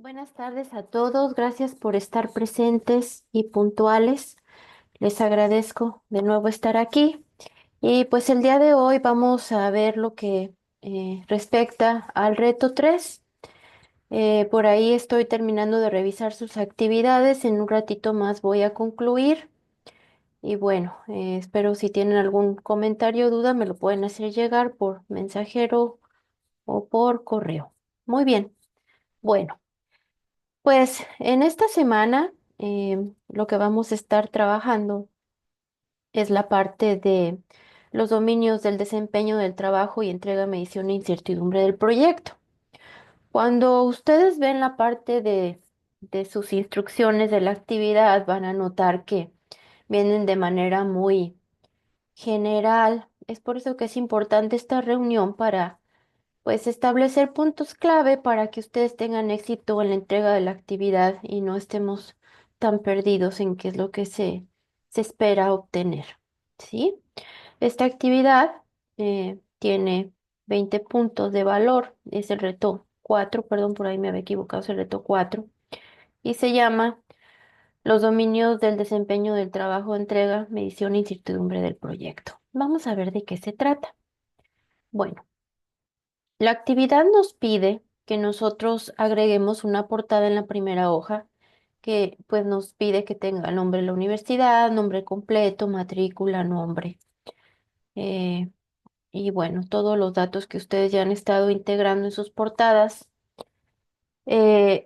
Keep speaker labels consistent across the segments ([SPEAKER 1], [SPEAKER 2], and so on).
[SPEAKER 1] Buenas tardes a todos. Gracias por estar presentes y puntuales. Les agradezco de nuevo estar aquí. Y pues el día de hoy vamos a ver lo que respecta al reto 3. Por ahí estoy terminando de revisar sus actividades. En un ratito más voy a concluir. Y bueno, espero si tienen algún comentario o duda me lo pueden hacer llegar por mensajero o por correo. Muy bien. Bueno. Pues en esta semana lo que vamos a estar trabajando es la parte de los dominios del desempeño del trabajo y entrega, medición e incertidumbre del proyecto. Cuando ustedes ven la parte de sus instrucciones de la actividad, van a notar que vienen de manera muy general. Es por eso que es importante esta reunión para pues establecer puntos clave para que ustedes tengan éxito en la entrega de la actividad y no estemos tan perdidos en qué es lo que se espera obtener. ¿Sí? Esta actividad tiene 20 puntos de valor, es el reto 4, perdón, por ahí me había equivocado, es el reto 4, y se llama Los dominios del desempeño del trabajo, entrega, medición e incertidumbre del proyecto. Vamos a ver de qué se trata. Bueno. La actividad nos pide que nosotros agreguemos una portada en la primera hoja que pues nos pide que tenga el nombre de la universidad, nombre completo, matrícula, nombre. eh, y bueno, todos los datos que ustedes ya han estado integrando en sus portadas.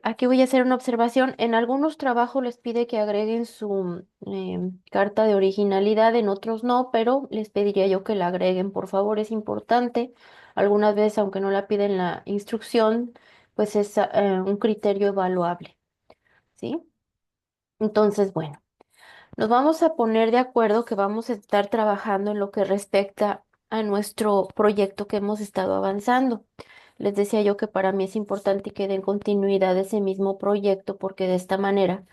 [SPEAKER 1] Aquí voy a hacer una observación. En algunos trabajos les pide que agreguen su carta de originalidad, en otros no, pero les pediría yo que la agreguen, por favor, es importante. Algunas veces, aunque no la piden la instrucción, pues es un criterio evaluable, ¿sí? Entonces, bueno. Nos vamos a poner de acuerdo que vamos a estar trabajando en lo que respecta a nuestro proyecto que hemos estado avanzando. Les decía yo que para mí es importante que den continuidad a ese mismo proyecto porque de esta manera,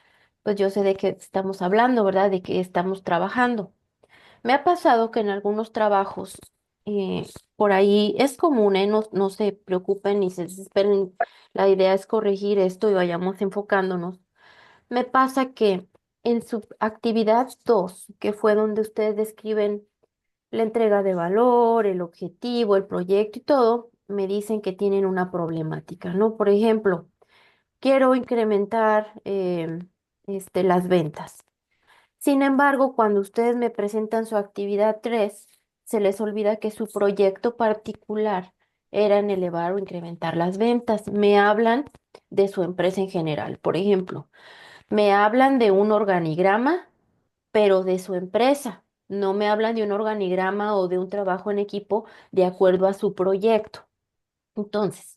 [SPEAKER 1] pues yo sé de qué estamos hablando, ¿verdad? De qué estamos trabajando. Me ha pasado que en algunos trabajos, por ahí es común, ¿eh? No se preocupen ni se desesperen. La idea es corregir esto y vayamos enfocándonos. Me pasa que en su actividad 2, que fue donde ustedes describen la entrega de valor, el objetivo, el proyecto y todo, me dicen que tienen una problemática, ¿no? Por ejemplo, quiero incrementar las ventas. Sin embargo, cuando ustedes me presentan su actividad 3, se les olvida que su proyecto particular era en elevar o incrementar las ventas. Me hablan de su empresa en general. Por ejemplo, me hablan de un organigrama, pero de su empresa. No me hablan de un organigrama o de un trabajo en equipo de acuerdo a su proyecto. Entonces,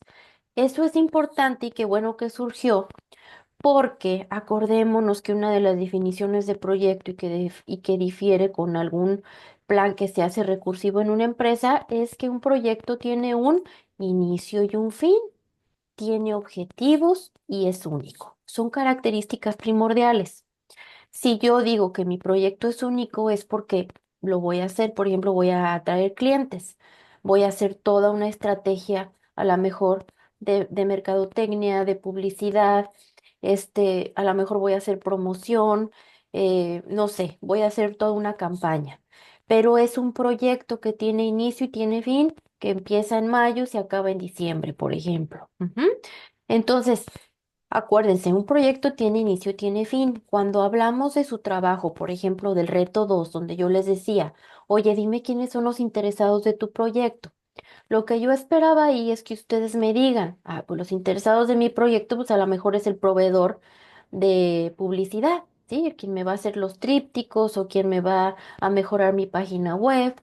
[SPEAKER 1] eso es importante y qué bueno que surgió, porque acordémonos que una de las definiciones de proyecto y que difiere con algún plan que se hace recursivo en una empresa es que un proyecto tiene un inicio y un fin, tiene objetivos y es único. Son características primordiales. Si yo digo que mi proyecto es único, es porque lo voy a hacer, por ejemplo, voy a atraer clientes, voy a hacer toda una estrategia, a la mejor de mercadotecnia, de publicidad, a lo mejor voy a hacer promoción, no sé, voy a hacer toda una campaña. Pero es un proyecto que tiene inicio y tiene fin, que empieza en mayo y se acaba en diciembre, por ejemplo. Ujú. Entonces, acuérdense, un proyecto tiene inicio, tiene fin. Cuando hablamos de su trabajo, por ejemplo, del reto 2, donde yo les decía, oye, dime quiénes son los interesados de tu proyecto. Lo que yo esperaba ahí es que ustedes me digan, ah, pues los interesados de mi proyecto, pues a lo mejor es el proveedor de publicidad, ¿sí? Quien me va a hacer los trípticos o quien me va a mejorar mi página web.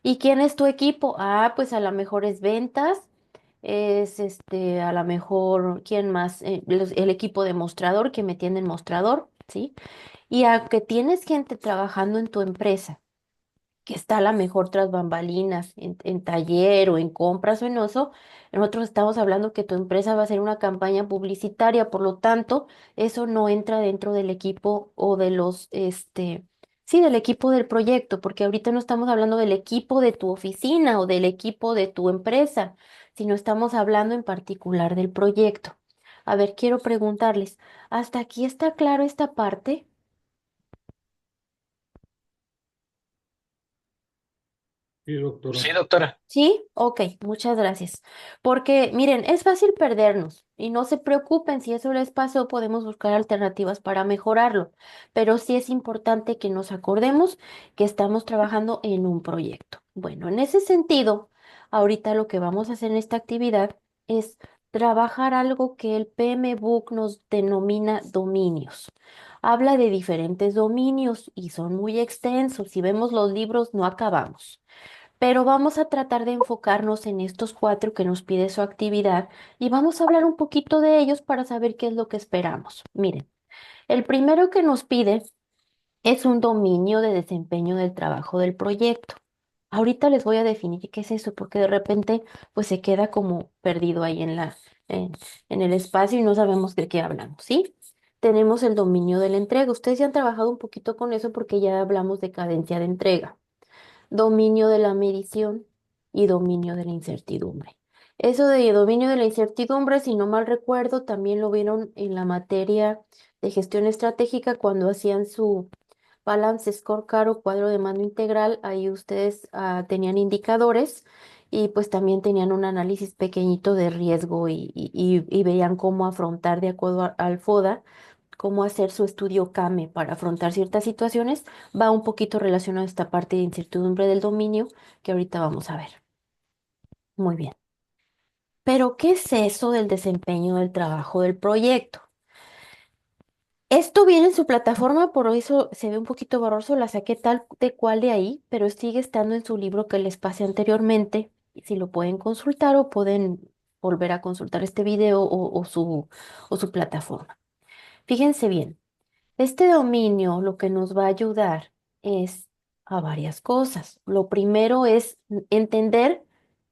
[SPEAKER 1] ¿Y quién es tu equipo? Ah, pues a lo mejor es ventas, es a lo mejor, ¿quién más? El equipo de mostrador que me tiene el mostrador, ¿sí? Y aunque tienes gente trabajando en tu empresa, que está a lo mejor tras bambalinas, en taller o en compras o en eso, nosotros estamos hablando que tu empresa va a hacer una campaña publicitaria, por lo tanto, eso no entra dentro del equipo o de sí, del equipo del proyecto, porque ahorita no estamos hablando del equipo de tu oficina o del equipo de tu empresa, sino estamos hablando en particular del proyecto. A ver, quiero preguntarles, ¿hasta aquí está claro esta parte?
[SPEAKER 2] Sí, doctora.
[SPEAKER 3] Sí, doctora.
[SPEAKER 1] Sí, ok, muchas gracias. Porque miren, es fácil perdernos y no se preocupen si eso les pasó, podemos buscar alternativas para mejorarlo, pero sí es importante que nos acordemos que estamos trabajando en un proyecto. Bueno, en ese sentido, ahorita lo que vamos a hacer en esta actividad es trabajar algo que el PMBOK nos denomina dominios. Habla de diferentes dominios y son muy extensos. Si vemos los libros, no acabamos, pero vamos a tratar de enfocarnos en estos cuatro que nos pide su actividad y vamos a hablar un poquito de ellos para saber qué es lo que esperamos. Miren, el primero que nos pide es un dominio de desempeño del trabajo del proyecto. Ahorita les voy a definir qué es eso, porque de repente pues se queda como perdido ahí en, en el espacio y no sabemos de qué hablamos, ¿sí? Tenemos el dominio de la entrega. Ustedes ya han trabajado un poquito con eso porque ya hablamos de cadencia de entrega, dominio de la medición y dominio de la incertidumbre. Eso de dominio de la incertidumbre, si no mal recuerdo, también lo vieron en la materia de gestión estratégica cuando hacían su balance scorecard o cuadro de mando integral. Ahí ustedes tenían indicadores y pues también tenían un análisis pequeñito de riesgo y veían cómo afrontar de acuerdo al FODA, cómo hacer su estudio CAME para afrontar ciertas situaciones. Va un poquito relacionado a esta parte de incertidumbre del dominio que ahorita vamos a ver. Muy bien. Pero, ¿qué es eso del desempeño del trabajo del proyecto? Esto viene en su plataforma, por eso se ve un poquito borroso, la saqué tal de cual de ahí, pero sigue estando en su libro que les pasé anteriormente. Y si lo pueden consultar o pueden volver a consultar este video o su plataforma. Fíjense bien. Este dominio lo que nos va a ayudar es a varias cosas. Lo primero es entender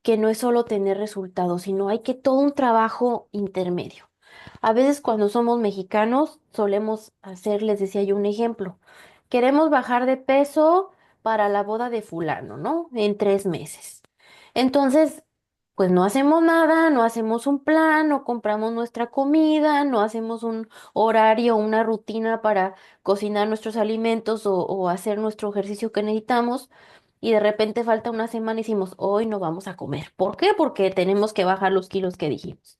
[SPEAKER 1] que no es solo tener resultados, sino hay que todo un trabajo intermedio. A veces cuando somos mexicanos solemos hacer, les decía yo un ejemplo, queremos bajar de peso para la boda de fulano, ¿no? En 3 meses. Entonces, pues no hacemos nada, no hacemos un plan, no compramos nuestra comida, no hacemos un horario, una rutina para cocinar nuestros alimentos o hacer nuestro ejercicio que necesitamos. Y de repente falta una semana y decimos, hoy no vamos a comer. ¿Por qué? Porque tenemos que bajar los kilos que dijimos.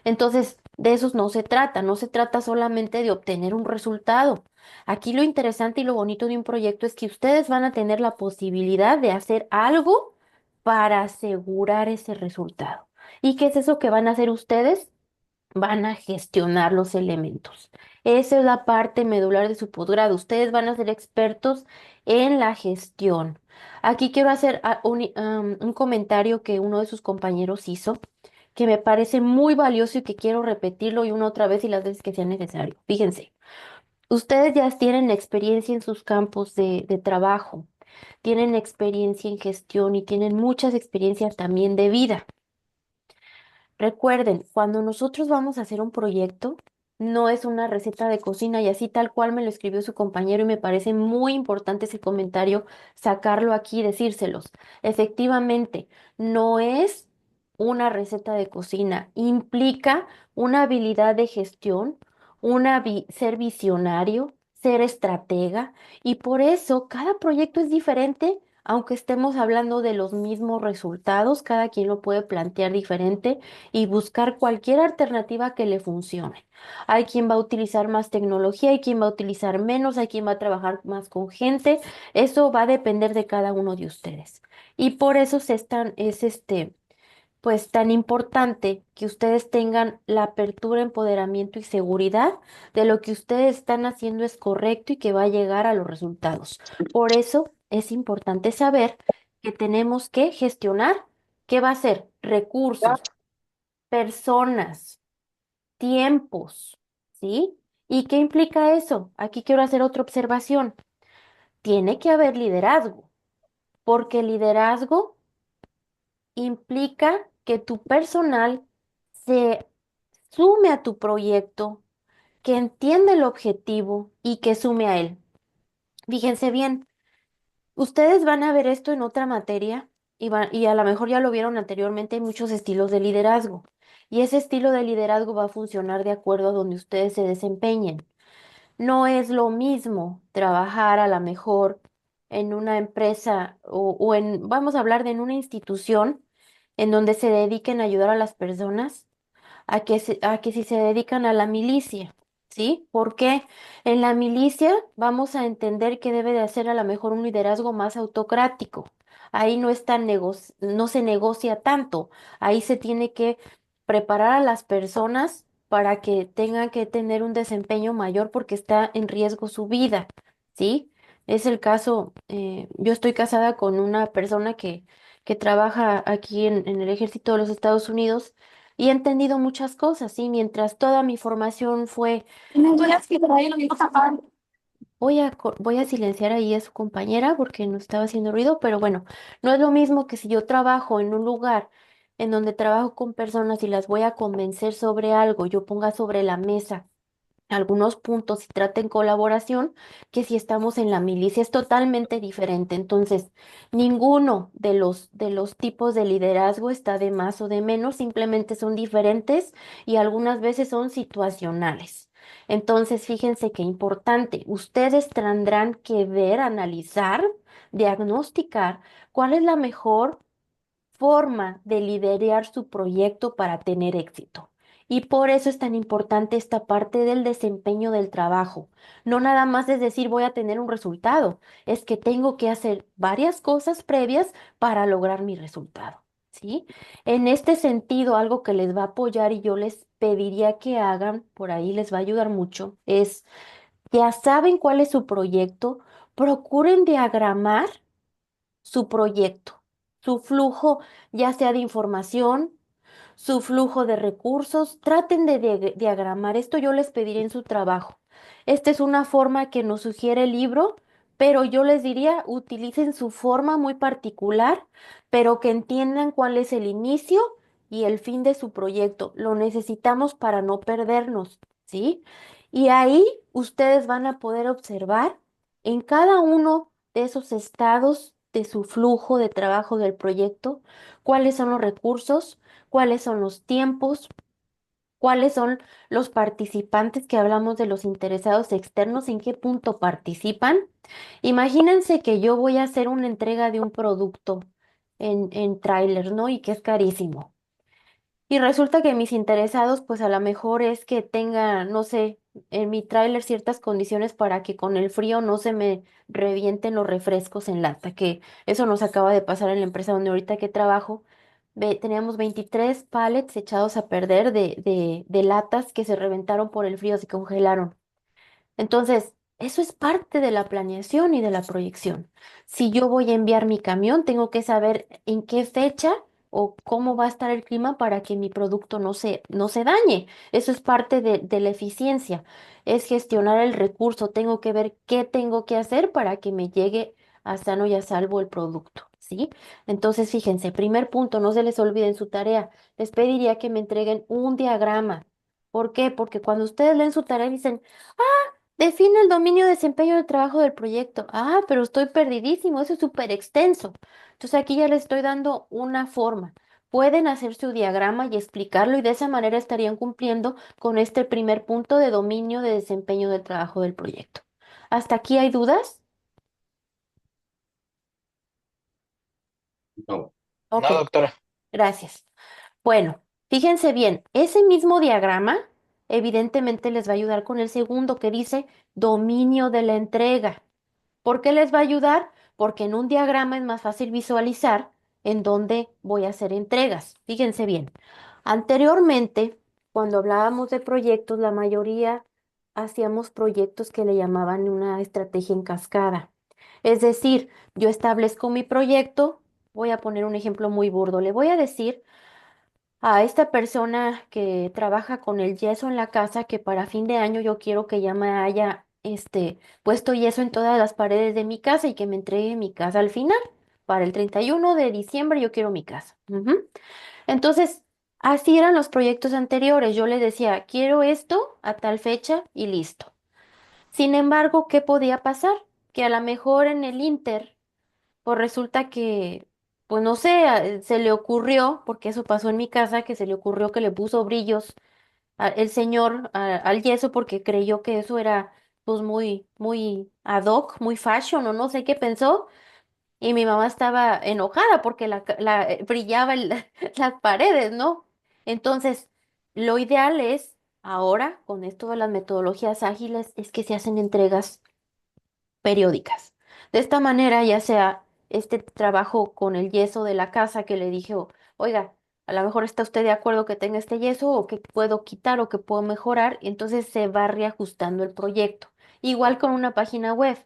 [SPEAKER 1] Entonces, de esos no se trata, no se trata solamente de obtener un resultado. Aquí lo interesante y lo bonito de un proyecto es que ustedes van a tener la posibilidad de hacer algo para asegurar ese resultado. ¿Y qué es eso que van a hacer ustedes? Van a gestionar los elementos. Esa es la parte medular de su posgrado. Ustedes van a ser expertos en la gestión. Aquí quiero hacer un comentario que uno de sus compañeros hizo, que me parece muy valioso y que quiero repetirlo y una otra vez y las veces que sea necesario. Fíjense, ustedes ya tienen experiencia en sus campos de trabajo, tienen experiencia en gestión y tienen muchas experiencias también de vida. Recuerden, cuando nosotros vamos a hacer un proyecto, no es una receta de cocina y así tal cual me lo escribió su compañero y me parece muy importante ese comentario, sacarlo aquí y decírselos. Efectivamente, no es una receta de cocina, implica una habilidad de gestión, ser visionario, ser estratega y por eso cada proyecto es diferente. Aunque estemos hablando de los mismos resultados, cada quien lo puede plantear diferente y buscar cualquier alternativa que le funcione. Hay quien va a utilizar más tecnología, hay quien va a utilizar menos, hay quien va a trabajar más con gente. Eso va a depender de cada uno de ustedes. Y por eso es pues tan importante que ustedes tengan la apertura, empoderamiento y seguridad de lo que ustedes están haciendo es correcto y que va a llegar a los resultados. Por eso es importante saber que tenemos que gestionar, ¿qué va a ser? Recursos, personas, tiempos, ¿sí? ¿Y qué implica eso? Aquí quiero hacer otra observación. Tiene que haber liderazgo, porque liderazgo implica que tu personal se sume a tu proyecto, que entienda el objetivo y que sume a él. Fíjense bien, ustedes van a ver esto en otra materia. y a lo mejor ya lo vieron anteriormente, hay muchos estilos de liderazgo. Y ese estilo de liderazgo va a funcionar de acuerdo a donde ustedes se desempeñen. No es lo mismo trabajar a lo mejor en una empresa vamos a hablar de en una institución en donde se dediquen a ayudar a las personas a que si se dedican a la milicia, ¿sí? Porque en la milicia vamos a entender que debe de hacer a lo mejor un liderazgo más autocrático. Ahí no no se negocia tanto. Ahí se tiene que preparar a las personas para que tengan que tener un desempeño mayor porque está en riesgo su vida, ¿sí? Es el caso, yo estoy casada con una persona que trabaja aquí en el ejército de los Estados Unidos y he entendido muchas cosas, ¿sí? Mientras toda mi formación fue, voy a silenciar ahí a su compañera porque no estaba haciendo ruido, pero bueno, no es lo mismo que si yo trabajo en un lugar en donde trabajo con personas y las voy a convencer sobre algo, yo ponga sobre la mesa algunos puntos y trate en colaboración, que si estamos en la milicia es totalmente diferente. Entonces, ninguno de los tipos de liderazgo está de más o de menos, simplemente son diferentes y algunas veces son situacionales. Entonces, fíjense qué importante. Ustedes tendrán que ver, analizar, diagnosticar cuál es la mejor forma de liderar su proyecto para tener éxito. Y por eso es tan importante esta parte del desempeño del trabajo. No nada más es decir voy a tener un resultado, es que tengo que hacer varias cosas previas para lograr mi resultado, ¿sí? En este sentido, algo que les va a apoyar y yo les pediría que hagan, por ahí les va a ayudar mucho, es, ya saben cuál es su proyecto, procuren diagramar su proyecto, su flujo, ya sea de información, su flujo de recursos. Traten de diagramar. Esto yo les pediré en su trabajo. Esta es una forma que nos sugiere el libro, pero yo les diría, utilicen su forma muy particular, pero que entiendan cuál es el inicio y el fin de su proyecto. Lo necesitamos para no perdernos, ¿sí? Y ahí ustedes van a poder observar en cada uno de esos estados de su flujo de trabajo del proyecto, cuáles son los recursos, cuáles son los tiempos, cuáles son los participantes que hablamos de los interesados externos, en qué punto participan. Imagínense que yo voy a hacer una entrega de un producto en tráiler, ¿no? Y que es carísimo. Y resulta que mis interesados, pues a lo mejor es que tenga, no sé, en mi tráiler ciertas condiciones para que con el frío no se me revienten los refrescos en lata, que eso nos acaba de pasar en la empresa donde ahorita que trabajo. Teníamos 23 pallets echados a perder de latas que se reventaron por el frío, se congelaron. Entonces, eso es parte de la planeación y de la proyección. Si yo voy a enviar mi camión, tengo que saber en qué fecha o cómo va a estar el clima para que mi producto no se dañe. Eso es parte de la eficiencia. Es gestionar el recurso. Tengo que ver qué tengo que hacer para que me llegue a sano y a salvo el producto, ¿sí? Entonces, fíjense, primer punto, no se les olvide en su tarea. Les pediría que me entreguen un diagrama. ¿Por qué? Porque cuando ustedes leen su tarea dicen, define el dominio de desempeño del trabajo del proyecto. Ah, pero estoy perdidísimo, eso es súper extenso. Entonces aquí ya les estoy dando una forma. Pueden hacer su diagrama y explicarlo y de esa manera estarían cumpliendo con este primer punto de dominio de desempeño del trabajo del proyecto. ¿Hasta aquí hay dudas?
[SPEAKER 2] No.
[SPEAKER 1] Ok,
[SPEAKER 3] No, doctora.
[SPEAKER 1] gracias. Bueno, fíjense bien, ese mismo diagrama evidentemente les va a ayudar con el segundo que dice dominio de la entrega. ¿Por qué les va a ayudar? Porque en un diagrama es más fácil visualizar en dónde voy a hacer entregas. Fíjense bien. Anteriormente, cuando hablábamos de proyectos, la mayoría hacíamos proyectos que le llamaban una estrategia en cascada. Es decir, yo establezco mi proyecto, voy a poner un ejemplo muy burdo, le voy a decir a esta persona que trabaja con el yeso en la casa que para fin de año yo quiero que ya me haya puesto yeso en todas las paredes de mi casa y que me entregue mi casa al final. Para el 31 de diciembre yo quiero mi casa. Ujú. Entonces, así eran los proyectos anteriores. Yo les decía, quiero esto a tal fecha y listo. Sin embargo, ¿qué podía pasar? Que a lo mejor en el Inter, pues resulta que pues no sé, se le ocurrió, porque eso pasó en mi casa, que se le ocurrió que le puso brillos el señor al yeso porque creyó que eso era pues muy ad hoc, muy fashion o no sé qué pensó. Y mi mamá estaba enojada porque brillaba las paredes, ¿no? Entonces, lo ideal es ahora, con esto de las metodologías ágiles, es que se hacen entregas periódicas. De esta manera, ya sea este trabajo con el yeso de la casa que le dije, oiga, a lo mejor está usted de acuerdo que tenga este yeso o que puedo quitar o que puedo mejorar, y entonces se va reajustando el proyecto. Igual con una página web.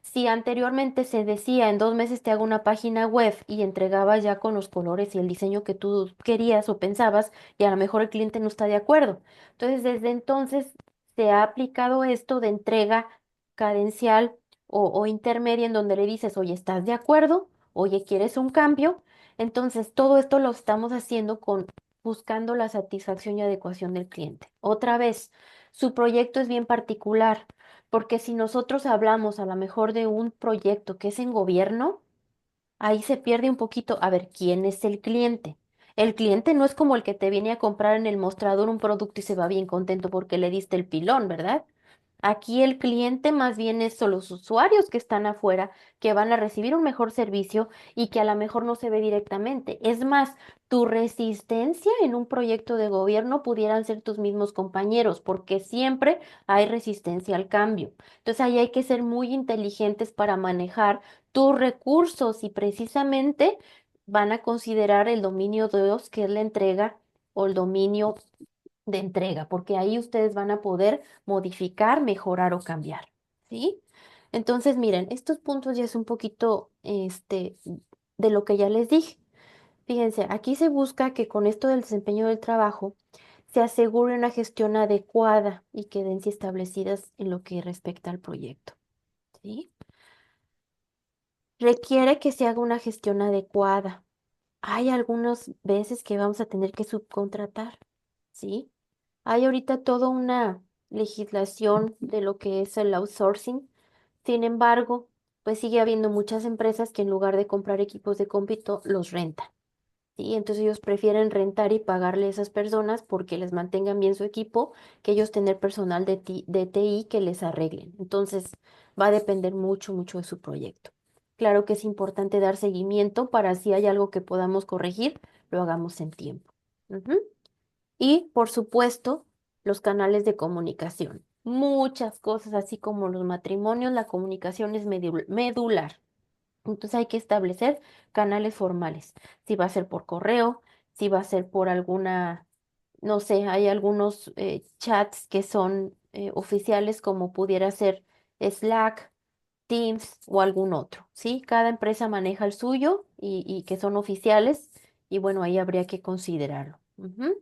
[SPEAKER 1] Si anteriormente se decía en 2 meses te hago una página web y entregabas ya con los colores y el diseño que tú querías o pensabas, y a lo mejor el cliente no está de acuerdo. Entonces, desde entonces se ha aplicado esto de entrega cadencial o intermedia en donde le dices, oye, ¿estás de acuerdo? Oye, ¿quieres un cambio? Entonces, todo esto lo estamos haciendo con buscando la satisfacción y adecuación del cliente. Otra vez, su proyecto es bien particular, porque si nosotros hablamos a lo mejor de un proyecto que es en gobierno, ahí se pierde un poquito. A ver, ¿quién es el cliente? El cliente no es como el que te viene a comprar en el mostrador un producto y se va bien contento porque le diste el pilón, ¿verdad? Aquí el cliente más bien son los usuarios que están afuera, que van a recibir un mejor servicio y que a lo mejor no se ve directamente. Es más, tu resistencia en un proyecto de gobierno pudieran ser tus mismos compañeros, porque siempre hay resistencia al cambio. Entonces ahí hay que ser muy inteligentes para manejar tus recursos y precisamente van a considerar el dominio 2, que es la entrega o el dominio de entrega, porque ahí ustedes van a poder modificar, mejorar o cambiar, ¿sí? Entonces, miren, estos puntos ya es un poquito, de lo que ya les dije. Fíjense, aquí se busca que con esto del desempeño del trabajo se asegure una gestión adecuada y queden establecidas en lo que respecta al proyecto, ¿sí? Requiere que se haga una gestión adecuada. Hay algunas veces que vamos a tener que subcontratar, ¿sí? Hay ahorita toda una legislación de lo que es el outsourcing. Sin embargo, pues sigue habiendo muchas empresas que en lugar de comprar equipos de cómputo, los rentan. ¿Sí? Entonces ellos prefieren rentar y pagarle a esas personas porque les mantengan bien su equipo, que ellos tener personal de TI que les arreglen. Entonces va a depender mucho, mucho de su proyecto. Claro que es importante dar seguimiento para si hay algo que podamos corregir, lo hagamos en tiempo. Ujú. Y, por supuesto, los canales de comunicación. Muchas cosas, así como los matrimonios, la comunicación es medular. Entonces hay que establecer canales formales. Si va a ser por correo, si va a ser por alguna, no sé, hay algunos chats que son oficiales como pudiera ser Slack, Teams o algún otro, ¿sí? Cada empresa maneja el suyo y que son oficiales y bueno, ahí habría que considerarlo. Ujú.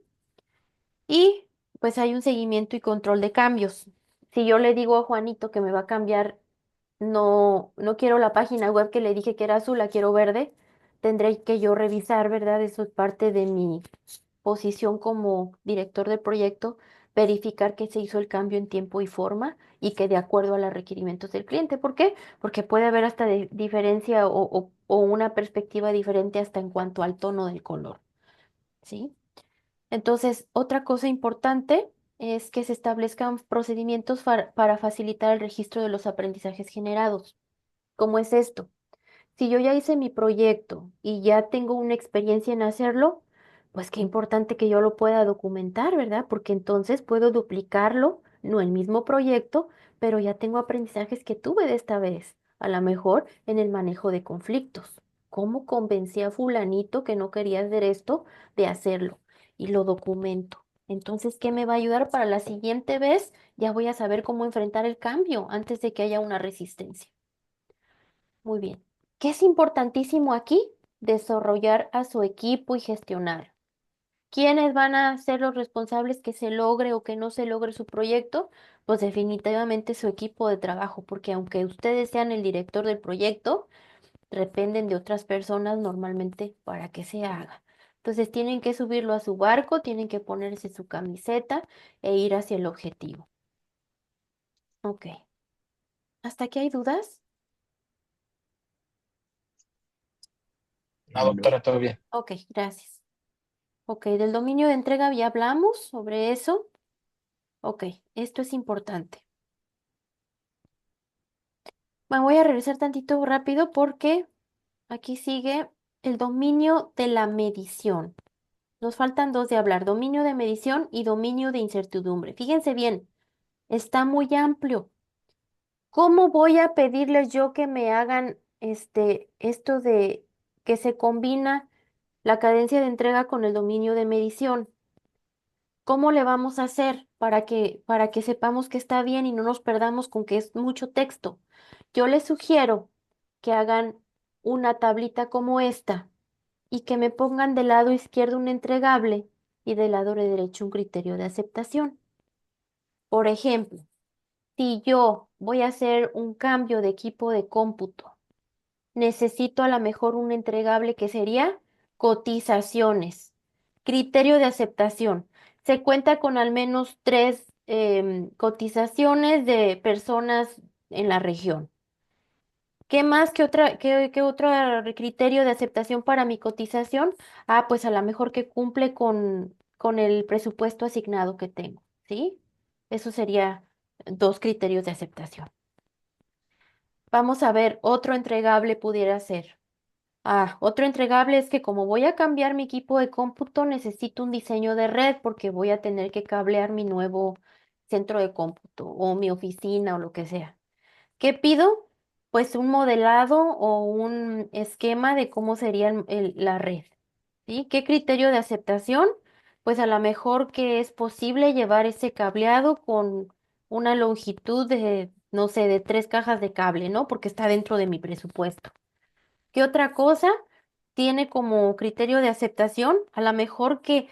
[SPEAKER 1] Y pues hay un seguimiento y control de cambios. Si yo le digo a Juanito que me va a cambiar, no quiero la página web que le dije que era azul, la quiero verde, tendré que yo revisar, ¿verdad? Eso es parte de mi posición como director del proyecto, verificar que se hizo el cambio en tiempo y forma y que de acuerdo a los requerimientos del cliente. ¿Por qué? Porque puede haber hasta diferencia o una perspectiva diferente hasta en cuanto al tono del color, ¿sí? Entonces, otra cosa importante es que se establezcan procedimientos para facilitar el registro de los aprendizajes generados. ¿Cómo es esto? Si yo ya hice mi proyecto y ya tengo una experiencia en hacerlo, pues qué importante que yo lo pueda documentar, ¿verdad? Porque entonces puedo duplicarlo, no el mismo proyecto, pero ya tengo aprendizajes que tuve de esta vez, a lo mejor en el manejo de conflictos. ¿Cómo convencí a fulanito que no quería hacer esto de hacerlo? Y lo documento. Entonces, ¿qué me va a ayudar para la siguiente vez? Ya voy a saber cómo enfrentar el cambio antes de que haya una resistencia. Muy bien. ¿Qué es importantísimo aquí? Desarrollar a su equipo y gestionar. ¿Quiénes van a ser los responsables que se logre o que no se logre su proyecto? Pues definitivamente su equipo de trabajo, porque aunque ustedes sean el director del proyecto, dependen de otras personas normalmente para que se haga. Entonces tienen que subirlo a su barco, tienen que ponerse su camiseta e ir hacia el objetivo. Ok. ¿Hasta aquí hay dudas?
[SPEAKER 3] No, doctora, todo bien.
[SPEAKER 1] Ok, gracias. Ok, del dominio de entrega ya hablamos sobre eso. Ok, esto es importante. Bueno, voy a regresar tantito rápido porque aquí sigue el dominio de la medición. Nos faltan dos de hablar, dominio de medición y dominio de incertidumbre. Fíjense bien, está muy amplio. ¿Cómo voy a pedirles yo que me hagan esto de que se combina la cadencia de entrega con el dominio de medición? ¿Cómo le vamos a hacer para que sepamos que está bien y no nos perdamos con que es mucho texto? Yo les sugiero que hagan una tablita como esta y que me pongan del lado izquierdo un entregable y del lado derecho un criterio de aceptación. Por ejemplo, si yo voy a hacer un cambio de equipo de cómputo, necesito a lo mejor un entregable que sería cotizaciones. Criterio de aceptación. Se cuenta con al menos tres cotizaciones de personas en la región. ¿Qué más? ¿Qué otro criterio de aceptación para mi cotización? Ah, pues a lo mejor que cumple con el presupuesto asignado que tengo, ¿sí? Eso sería dos criterios de aceptación. Vamos a ver, otro entregable pudiera ser. Ah, otro entregable es que como voy a cambiar mi equipo de cómputo, necesito un diseño de red porque voy a tener que cablear mi nuevo centro de cómputo o mi oficina o lo que sea. ¿Qué pido? Pues un modelado o un esquema de cómo sería la red. ¿Sí? ¿Qué criterio de aceptación? Pues a lo mejor que es posible llevar ese cableado con una longitud de, no sé, de 3 cajas de cable, ¿no? Porque está dentro de mi presupuesto. ¿Qué otra cosa tiene como criterio de aceptación? A lo mejor que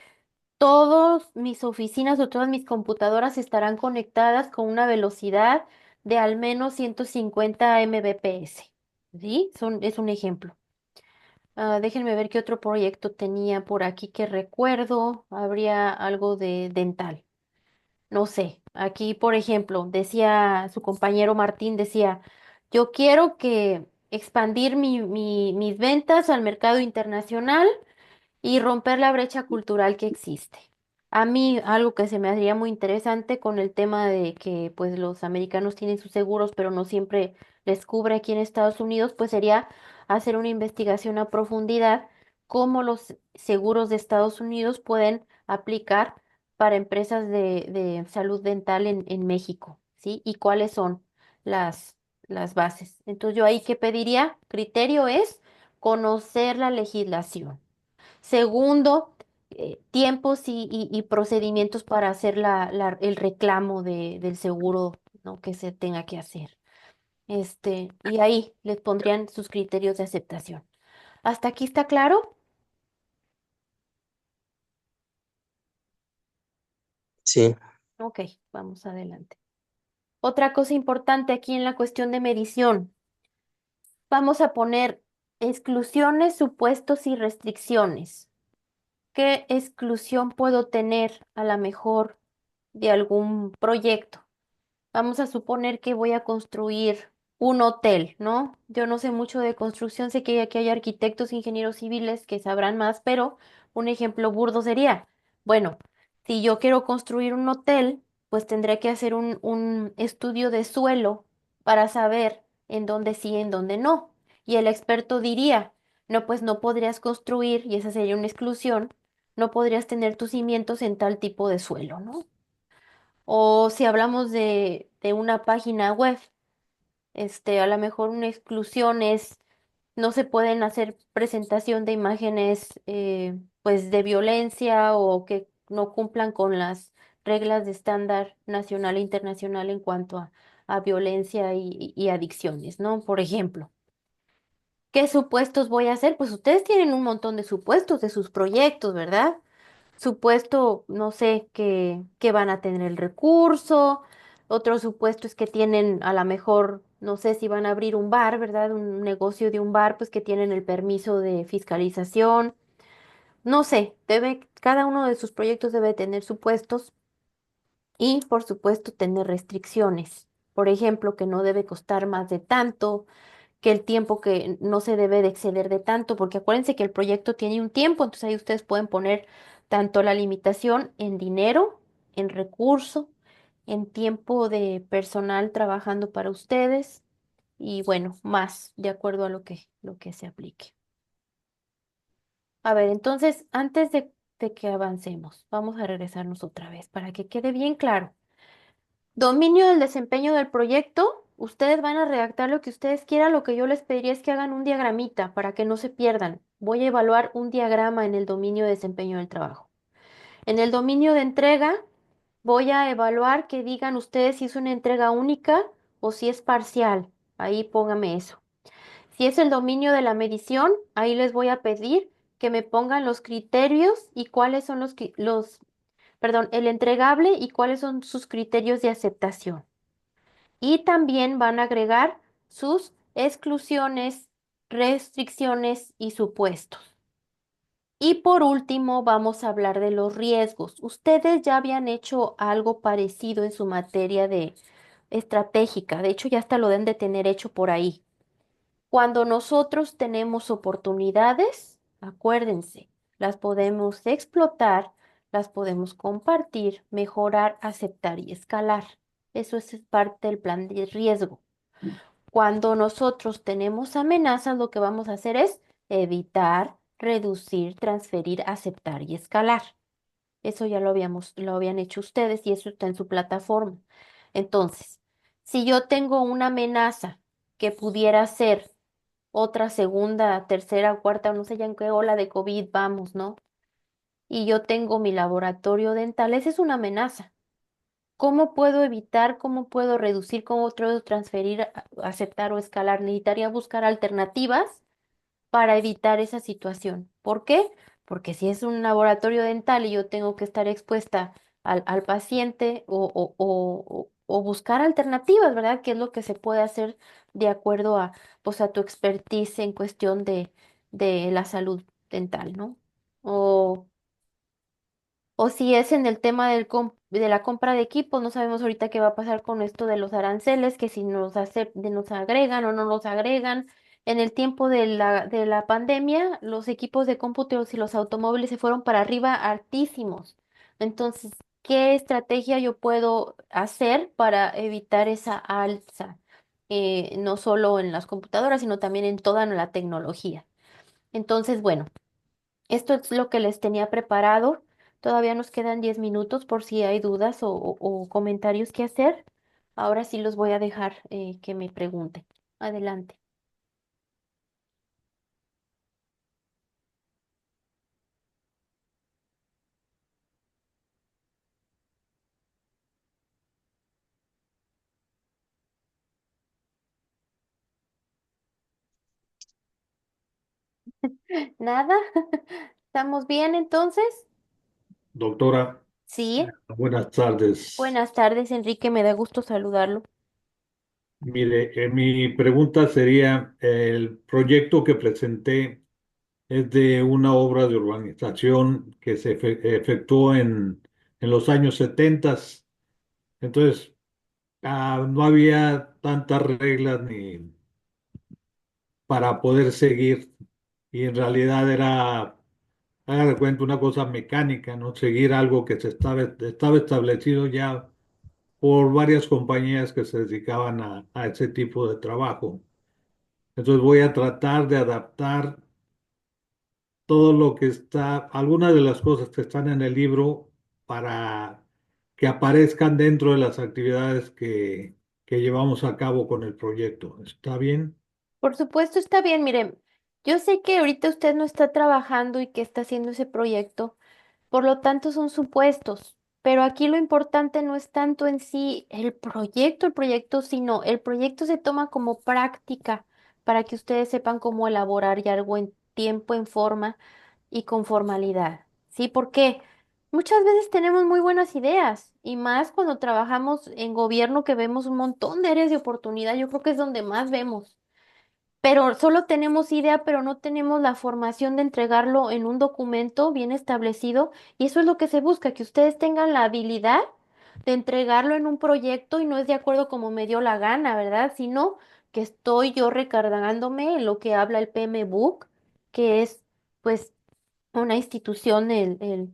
[SPEAKER 1] todas mis oficinas o todas mis computadoras estarán conectadas con una velocidad de al menos 150 Mbps. ¿Sí? Es un ejemplo. Ah, déjenme ver qué otro proyecto tenía por aquí que recuerdo. Habría algo de dental. No sé. Aquí, por ejemplo, decía su compañero Martín, decía, yo quiero que expandir mis ventas al mercado internacional y romper la brecha cultural que existe. A mí algo que se me haría muy interesante con el tema de que pues los americanos tienen sus seguros, pero no siempre les cubre aquí en Estados Unidos, pues sería hacer una investigación a profundidad cómo los seguros de Estados Unidos pueden aplicar para empresas de salud dental en México, ¿sí? Y cuáles son las, las bases. Entonces yo ahí qué pediría, criterio es conocer la legislación. Segundo, tiempos y procedimientos para hacer el reclamo del seguro, ¿no? Que se tenga que hacer. Y ahí les pondrían sus criterios de aceptación. ¿Hasta aquí está claro?
[SPEAKER 3] Sí,
[SPEAKER 1] Ok, vamos adelante. Otra cosa importante aquí en la cuestión de medición. Vamos a poner exclusiones, supuestos y restricciones. ¿Qué exclusión puedo tener a la mejor de algún proyecto? Vamos a suponer que voy a construir un hotel, ¿no? Yo no sé mucho de construcción, sé que aquí hay arquitectos, ingenieros civiles que sabrán más, pero un ejemplo burdo sería, bueno, si yo quiero construir un hotel, pues tendré que hacer un estudio de suelo para saber en dónde sí y en dónde no. Y el experto diría, no, pues no podrías construir, y esa sería una exclusión, no podrías tener tus cimientos en tal tipo de suelo, ¿no? O si hablamos de una página web, a lo mejor una exclusión es, no se pueden hacer presentación de imágenes, pues, de violencia o que no cumplan con las reglas de estándar nacional e internacional en cuanto a violencia y adicciones, ¿no? Por ejemplo. ¿Qué supuestos voy a hacer? Pues ustedes tienen un montón de supuestos de sus proyectos, ¿verdad? Supuesto, no sé, que van a tener el recurso. Otro supuesto es que tienen, a lo mejor, no sé si van a abrir un bar, ¿verdad? Un negocio de un bar, pues que tienen el permiso de fiscalización. No sé, cada uno de sus proyectos debe tener supuestos y, por supuesto, tener restricciones. Por ejemplo, que no debe costar más de tanto, que el tiempo que no se debe de exceder de tanto, porque acuérdense que el proyecto tiene un tiempo, entonces ahí ustedes pueden poner tanto la limitación en dinero, en recurso, en tiempo de personal trabajando para ustedes y bueno, más de acuerdo a lo que se aplique. A ver, entonces, antes de que avancemos, vamos a regresarnos otra vez para que quede bien claro. Dominio del desempeño del proyecto. Ustedes van a redactar lo que ustedes quieran. Lo que yo les pediría es que hagan un diagramita para que no se pierdan. Voy a evaluar un diagrama en el dominio de desempeño del trabajo. En el dominio de entrega, voy a evaluar que digan ustedes si es una entrega única o si es parcial. Ahí póngame eso. Si es el dominio de la medición, ahí les voy a pedir que me pongan los criterios y cuáles son perdón, el entregable y cuáles son sus criterios de aceptación. Y también van a agregar sus exclusiones, restricciones y supuestos. Y por último, vamos a hablar de los riesgos. Ustedes ya habían hecho algo parecido en su materia de estratégica. De hecho, ya hasta lo deben de tener hecho por ahí. Cuando nosotros tenemos oportunidades, acuérdense, las podemos explotar, las podemos compartir, mejorar, aceptar y escalar. Eso es parte del plan de riesgo. Cuando nosotros tenemos amenazas, lo que vamos a hacer es evitar, reducir, transferir, aceptar y escalar. Eso ya lo habían hecho ustedes y eso está en su plataforma. Entonces, si yo tengo una amenaza que pudiera ser otra segunda, tercera o cuarta, no sé ya en qué ola de COVID vamos, ¿no? Y yo tengo mi laboratorio dental, esa es una amenaza. ¿Cómo puedo evitar, cómo puedo reducir, cómo puedo transferir, aceptar o escalar? Necesitaría buscar alternativas para evitar esa situación. ¿Por qué? Porque si es un laboratorio dental y yo tengo que estar expuesta al paciente o buscar alternativas, ¿verdad? ¿Qué es lo que se puede hacer de acuerdo a, pues, a tu expertise en cuestión de la salud dental, ¿no? O o si es en el tema de la compra de equipos, no sabemos ahorita qué va a pasar con esto de los aranceles, que si nos agregan o no nos agregan. En el tiempo de la pandemia, los equipos de cómputos y los automóviles se fueron para arriba altísimos. Entonces, ¿qué estrategia yo puedo hacer para evitar esa alza? No solo en las computadoras, sino también en toda la tecnología. Entonces, bueno. Esto es lo que les tenía preparado. Todavía nos quedan 10 minutos por si hay dudas o comentarios que hacer. Ahora sí los voy a dejar que me pregunten. Adelante. ¿Nada? ¿Estamos bien entonces?
[SPEAKER 2] Doctora,
[SPEAKER 1] Sí.
[SPEAKER 2] buenas tardes.
[SPEAKER 1] Buenas tardes, Enrique. Me da gusto saludarlo.
[SPEAKER 2] Mire, mi pregunta sería, el proyecto que presenté es de una obra de urbanización que se efectuó en los años 70. Entonces, no había tantas reglas ni para poder seguir y en realidad era, haga de cuenta, una cosa mecánica, ¿no? Seguir algo que estaba establecido ya por varias compañías que se dedicaban a ese tipo de trabajo. Entonces voy a tratar de adaptar todo lo que está, algunas de las cosas que están en el libro para que aparezcan dentro de las actividades que llevamos a cabo con el proyecto. ¿Está bien?
[SPEAKER 1] Por supuesto, está bien. Miren, yo sé que ahorita usted no está trabajando y que está haciendo ese proyecto. Por lo tanto, son supuestos. Pero aquí lo importante no es tanto en sí el proyecto, sino el proyecto se toma como práctica para que ustedes sepan cómo elaborar ya algo en tiempo, en forma y con formalidad. ¿Sí? Porque muchas veces tenemos muy buenas ideas y más cuando trabajamos en gobierno que vemos un montón de áreas de oportunidad. Yo creo que es donde más vemos, pero solo tenemos idea, pero no tenemos la formación de entregarlo en un documento bien establecido. Y eso es lo que se busca, que ustedes tengan la habilidad de entregarlo en un proyecto y no es de acuerdo como me dio la gana, ¿verdad? Sino que estoy yo recargándome en lo que habla el PMBOK, que es pues una institución, el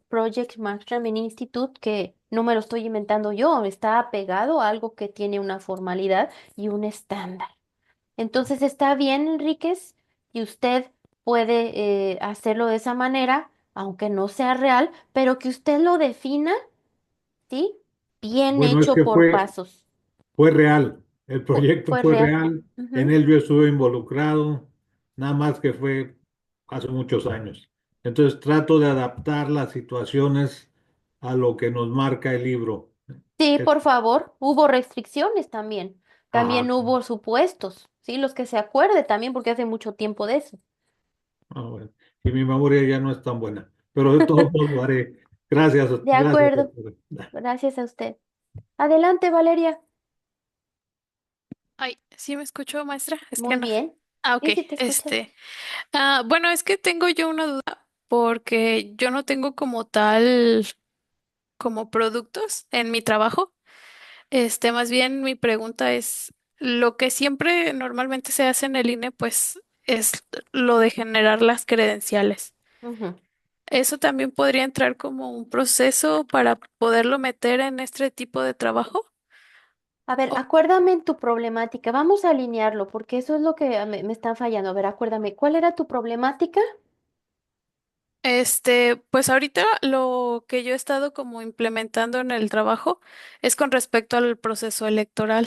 [SPEAKER 1] Project Management Institute, que no me lo estoy inventando yo, está apegado a algo que tiene una formalidad y un estándar. Entonces está bien, Enríquez, y usted puede hacerlo de esa manera, aunque no sea real, pero que usted lo defina, ¿sí? Bien
[SPEAKER 2] Bueno, es
[SPEAKER 1] hecho
[SPEAKER 2] que
[SPEAKER 1] por pasos.
[SPEAKER 2] fue real, el proyecto
[SPEAKER 1] Fue
[SPEAKER 2] fue
[SPEAKER 1] real.
[SPEAKER 2] real, en
[SPEAKER 1] Ujú.
[SPEAKER 2] él yo estuve involucrado, nada más que fue hace muchos años. Entonces trato de adaptar las situaciones a lo que nos marca el libro.
[SPEAKER 1] Sí,
[SPEAKER 2] Es-
[SPEAKER 1] por favor, hubo restricciones también.
[SPEAKER 2] ah,
[SPEAKER 1] También hubo supuestos, ¿sí? Los que se acuerde también, porque hace mucho tiempo de eso.
[SPEAKER 2] bueno. Y mi memoria ya no es tan buena, pero de todos modos lo haré. Gracias,
[SPEAKER 1] De
[SPEAKER 2] gracias,
[SPEAKER 1] acuerdo.
[SPEAKER 2] doctora.
[SPEAKER 1] Gracias a usted. Adelante, Valeria.
[SPEAKER 4] Ay, ¿sí me escuchó, maestra? Es que
[SPEAKER 1] Muy
[SPEAKER 4] no.
[SPEAKER 1] bien.
[SPEAKER 4] Ah, ok.
[SPEAKER 1] Sí, sí, te escuchas.
[SPEAKER 4] Bueno, es que tengo yo una duda porque yo no tengo como tal, como productos en mi trabajo. Más bien mi pregunta es, lo que siempre normalmente se hace en el INE, pues es lo de generar las credenciales.
[SPEAKER 1] Ujú.
[SPEAKER 4] ¿Eso también podría entrar como un proceso para poderlo meter en este tipo de trabajo?
[SPEAKER 1] A ver,
[SPEAKER 4] O-
[SPEAKER 1] acuérdame en tu problemática. Vamos a alinearlo, porque eso es lo que me está fallando. A ver, acuérdame, ¿cuál era tu problemática?
[SPEAKER 4] Pues ahorita lo que yo he estado como implementando en el trabajo es con respecto al proceso electoral.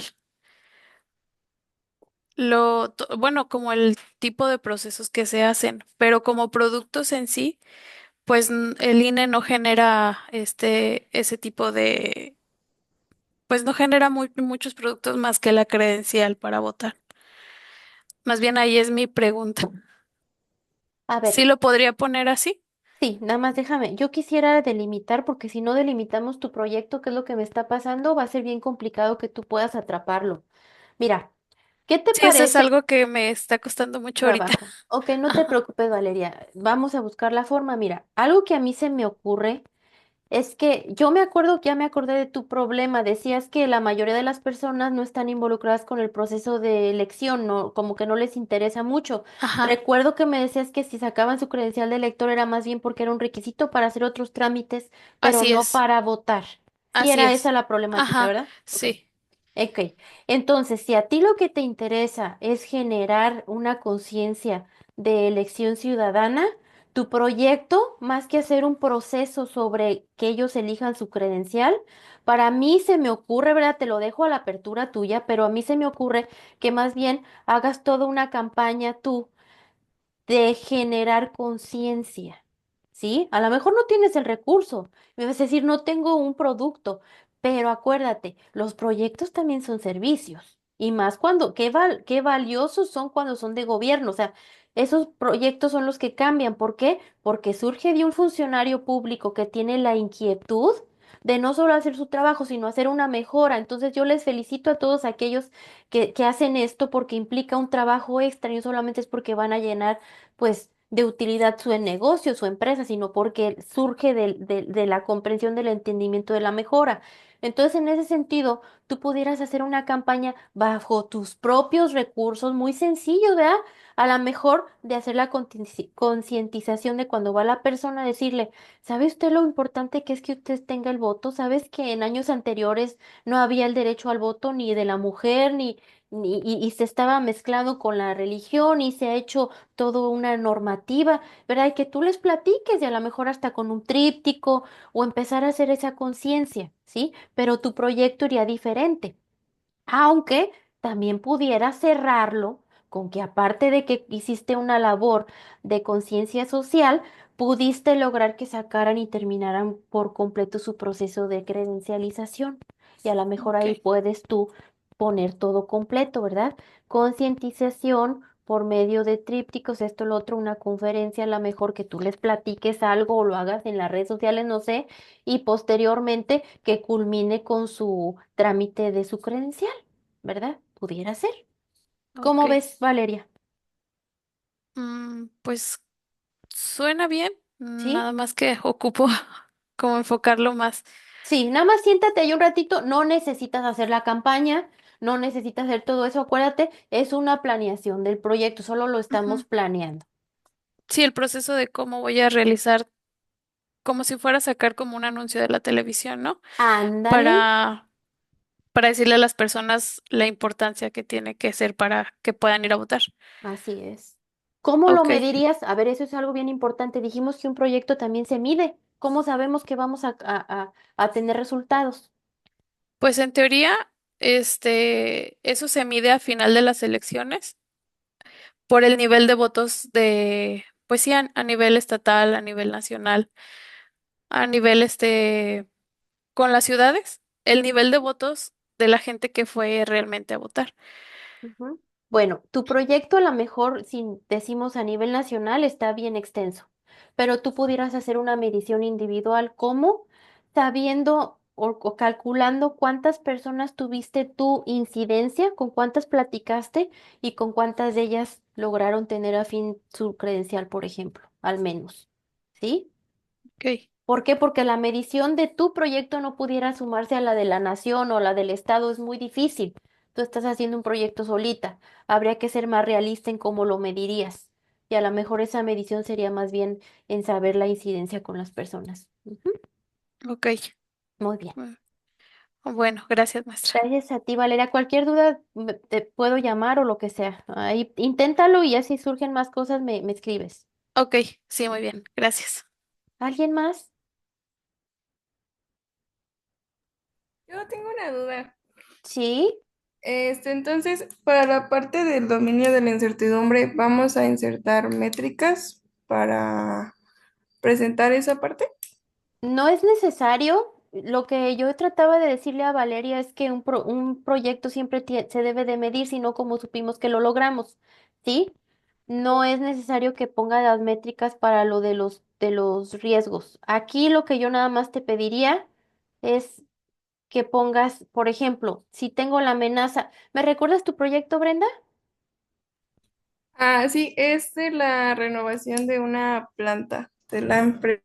[SPEAKER 4] Bueno, como el tipo de procesos que se hacen, pero como productos en sí, pues el INE no genera ese tipo pues no genera muchos productos más que la credencial para votar. Más bien ahí es mi pregunta.
[SPEAKER 1] A ver,
[SPEAKER 4] ¿Sí lo podría poner así?
[SPEAKER 1] sí, nada más déjame. Yo quisiera delimitar, porque si no delimitamos tu proyecto, qué es lo que me está pasando, va a ser bien complicado que tú puedas atraparlo. Mira, ¿qué te
[SPEAKER 4] Sí, eso es
[SPEAKER 1] parece?
[SPEAKER 4] algo que me está costando mucho ahorita.
[SPEAKER 1] Trabajo. Ok, no te preocupes, Valeria. Vamos a buscar la forma. Mira, algo que a mí se me ocurre. Es que yo me acuerdo, ya me acordé de tu problema. Decías que la mayoría de las personas no están involucradas con el proceso de elección, no, como que no les interesa mucho.
[SPEAKER 4] Ajá,
[SPEAKER 1] Recuerdo que me decías que si sacaban su credencial de elector era más bien porque era un requisito para hacer otros trámites, pero
[SPEAKER 4] así
[SPEAKER 1] no
[SPEAKER 4] es,
[SPEAKER 1] para votar. Sí,
[SPEAKER 4] así
[SPEAKER 1] era esa
[SPEAKER 4] es.
[SPEAKER 1] la problemática,
[SPEAKER 4] Ajá,
[SPEAKER 1] ¿verdad? Ok.
[SPEAKER 4] sí,
[SPEAKER 1] Ok, entonces, si a ti lo que te interesa es generar una conciencia de elección ciudadana, tu proyecto, más que hacer un proceso sobre que ellos elijan su credencial, para mí se me ocurre, ¿verdad? Te lo dejo a la apertura tuya, pero a mí se me ocurre que más bien hagas toda una campaña tú de generar conciencia, ¿sí? A lo mejor no tienes el recurso, me vas a decir, no tengo un producto, pero acuérdate, los proyectos también son servicios, y más cuando, qué valiosos son cuando son de gobierno, o sea, esos proyectos son los que cambian, ¿por qué? Porque surge de un funcionario público que tiene la inquietud de no solo hacer su trabajo, sino hacer una mejora. Entonces yo les felicito a todos aquellos que hacen esto porque implica un trabajo extra y no solamente es porque van a llenar pues de utilidad su negocio, su empresa, sino porque surge de la comprensión del entendimiento de la mejora. Entonces, en ese sentido, tú pudieras hacer una campaña bajo tus propios recursos, muy sencillo, ¿verdad? A lo mejor de hacer la concientización de cuando va la persona a decirle, ¿sabe usted lo importante que es que usted tenga el voto? ¿Sabes que en años anteriores no había el derecho al voto ni de la mujer, y se estaba mezclando con la religión y se ha hecho toda una normativa, ¿verdad? Y que tú les platiques y a lo mejor hasta con un tríptico o empezar a hacer esa conciencia, ¿sí? Pero tu proyecto iría diferente. Aunque también pudiera cerrarlo con que aparte de que hiciste una labor de conciencia social, pudiste lograr que sacaran y terminaran por completo su proceso de credencialización. Y a lo mejor
[SPEAKER 4] ok,
[SPEAKER 1] ahí puedes tú poner todo completo, ¿verdad? Concientización por medio de trípticos, esto, lo otro, una conferencia, a lo mejor que tú les platiques algo o lo hagas en las redes sociales, no sé, y posteriormente que culmine con su trámite de su credencial, ¿verdad? Pudiera ser.
[SPEAKER 4] ok.
[SPEAKER 1] ¿Cómo ves, Valeria?
[SPEAKER 4] Pues suena bien,
[SPEAKER 1] ¿Sí?
[SPEAKER 4] nada más que ocupo como enfocarlo más.
[SPEAKER 1] Sí, nada más siéntate ahí un ratito, no necesitas hacer la campaña, No necesitas hacer todo eso. Acuérdate, es una planeación del proyecto, solo lo
[SPEAKER 4] Ujú.
[SPEAKER 1] estamos planeando.
[SPEAKER 4] Sí, el proceso de cómo voy a realizar, como si fuera a sacar como un anuncio de la televisión, ¿no?
[SPEAKER 1] Ándale,
[SPEAKER 4] Para, para decirle a las personas la importancia que tiene que ser para que puedan ir a votar.
[SPEAKER 1] así es. ¿Cómo lo
[SPEAKER 4] Ok,
[SPEAKER 1] medirías? A ver, eso es algo bien importante. Dijimos que un proyecto también se mide. ¿Cómo sabemos que vamos a tener resultados?
[SPEAKER 4] pues en teoría, eso se mide a final de las elecciones por el nivel de votos de, pues sí, a nivel estatal, a nivel nacional, a nivel con las ciudades, el nivel de votos de la gente que fue realmente a votar.
[SPEAKER 1] Ujú. Bueno, tu proyecto a lo mejor, si decimos a nivel nacional, está bien extenso, pero tú pudieras hacer una medición individual, ¿cómo? Sabiendo o calculando cuántas personas tuviste tu incidencia, con cuántas platicaste y con cuántas de ellas lograron tener a fin su credencial, por ejemplo, al menos. ¿Sí?
[SPEAKER 4] Ok,
[SPEAKER 1] ¿Por qué? Porque la medición de tu proyecto no pudiera sumarse a la de la nación o la del estado, es muy difícil. Tú estás haciendo un proyecto solita. Habría que ser más realista en cómo lo medirías. Y a lo mejor esa medición sería más bien en saber la incidencia con las personas. Ujú.
[SPEAKER 4] ok.
[SPEAKER 1] Muy bien.
[SPEAKER 4] Mm, Bueno, gracias, maestra.
[SPEAKER 1] Gracias a ti, Valeria. Cualquier duda te puedo llamar o lo que sea. Ahí inténtalo y ya si surgen más cosas me escribes.
[SPEAKER 4] Ok, sí, muy bien, gracias.
[SPEAKER 1] ¿Alguien más?
[SPEAKER 5] Yo tengo una duda.
[SPEAKER 1] Sí.
[SPEAKER 5] Entonces, para la parte del dominio de la incertidumbre, ¿vamos a insertar métricas para presentar esa parte?
[SPEAKER 1] No es necesario. Lo que yo trataba de decirle a Valeria es que un proyecto siempre se debe de medir, sino como supimos que lo logramos, ¿sí? No es necesario que ponga las métricas para lo de los riesgos. Aquí lo que yo nada más te pediría es que pongas, por ejemplo, si tengo la amenaza, ¿me recuerdas tu proyecto, Brenda?
[SPEAKER 5] Ah, sí, es de la renovación de una planta de la empresa.